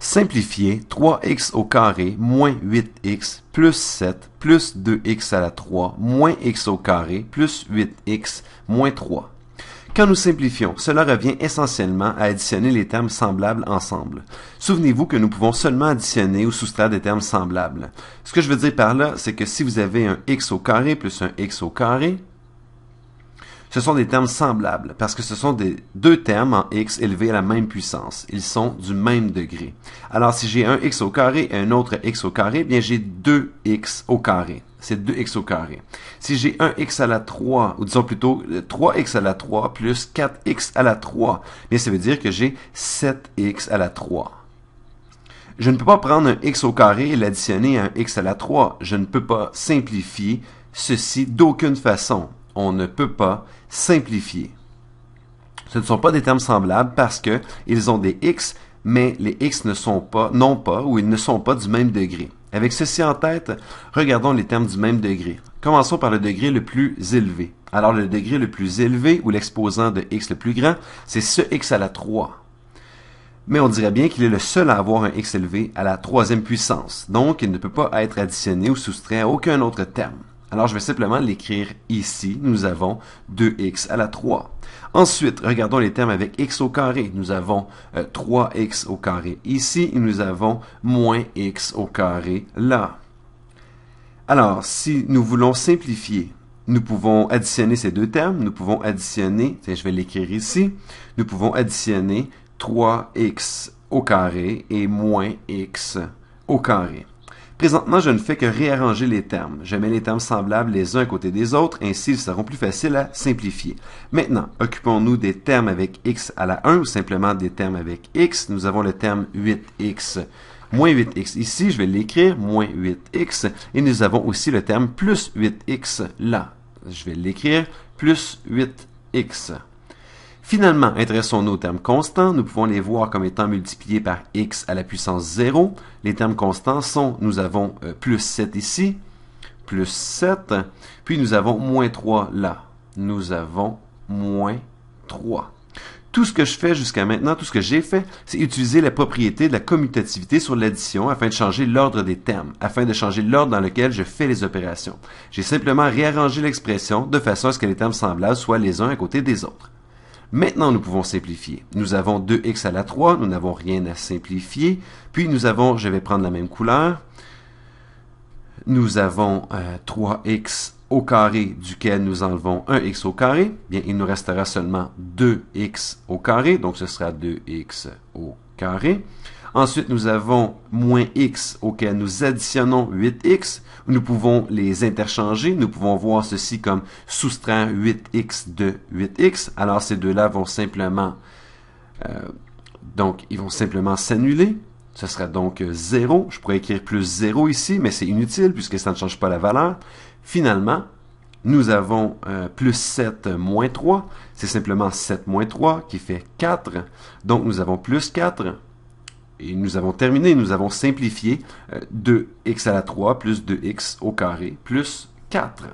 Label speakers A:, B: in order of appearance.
A: Simplifier 3x au carré moins 8x plus 7 plus 2x à la 3 moins x au carré plus 8x moins 3. Quand nous simplifions, cela revient essentiellement à additionner les termes semblables ensemble. Souvenez-vous que nous pouvons seulement additionner ou soustraire des termes semblables. Ce que je veux dire par là, c'est que si vous avez un x au carré plus un x au carré, ce sont des termes semblables, parce que ce sont deux termes en x élevés à la même puissance. Ils sont du même degré. Alors, si j'ai un x au carré et un autre x au carré, bien j'ai 2x au carré. C'est 2x au carré. Si j'ai un x à la 3, ou disons plutôt 3x à la 3 plus 4x à la 3, bien ça veut dire que j'ai 7x à la 3. Je ne peux pas prendre un x au carré et l'additionner à un x à la 3. Je ne peux pas simplifier ceci d'aucune façon. On ne peut pas simplifier. Ce ne sont pas des termes semblables parce que ils ont des x, mais les x ne sont pas, non pas, ou ils ne sont pas du même degré. Avec ceci en tête, regardons les termes du même degré. Commençons par le degré le plus élevé. Alors, le degré le plus élevé, ou l'exposant de x le plus grand, c'est ce x à la 3. Mais on dirait bien qu'il est le seul à avoir un x élevé à la troisième puissance. Donc, il ne peut pas être additionné ou soustrait à aucun autre terme. Alors, je vais simplement l'écrire ici. Nous avons 2x à la 3. Ensuite, regardons les termes avec x au carré. Nous avons 3x au carré ici et nous avons moins x au carré là. Alors, si nous voulons simplifier, nous pouvons additionner ces deux termes. Nous pouvons additionner, tiens, je vais l'écrire ici, nous pouvons additionner 3x au carré et moins x au carré. Présentement, je ne fais que réarranger les termes. Je mets les termes semblables les uns à côté des autres, ainsi ils seront plus faciles à simplifier. Maintenant, occupons-nous des termes avec x à la 1 ou simplement des termes avec x. Nous avons le terme 8x moins 8x ici, je vais l'écrire, moins 8x, et nous avons aussi le terme plus 8x là. Je vais l'écrire, plus 8x. Finalement, intéressons-nous aux termes constants. Nous pouvons les voir comme étant multipliés par x à la puissance 0. Les termes constants sont, nous avons plus 7 ici, plus 7, puis nous avons moins 3 là. Nous avons moins 3. Tout ce que je fais jusqu'à maintenant, tout ce que j'ai fait, c'est utiliser la propriété de la commutativité sur l'addition afin de changer l'ordre des termes, afin de changer l'ordre dans lequel je fais les opérations. J'ai simplement réarrangé l'expression de façon à ce que les termes semblables soient les uns à côté des autres. Maintenant, nous pouvons simplifier. Nous avons 2x à la 3, nous n'avons rien à simplifier. Puis nous avons, je vais prendre la même couleur, nous avons 3x au carré duquel nous enlevons 1x au carré. Bien, il nous restera seulement 2x au carré, donc ce sera 2x au carré. Ensuite, nous avons moins x auquel nous additionnons 8x. Nous pouvons les interchanger. Nous pouvons voir ceci comme soustraire 8x de 8x. Alors, ces deux-là vont simplement, ils vont simplement s'annuler. Ce sera donc 0. Je pourrais écrire plus 0 ici, mais c'est inutile puisque ça ne change pas la valeur. Finalement, nous avons plus 7 moins 3. C'est simplement 7 moins 3 qui fait 4. Donc, nous avons plus 4. Et nous avons terminé, nous avons simplifié 2x à la 3 plus 2x au carré plus 4.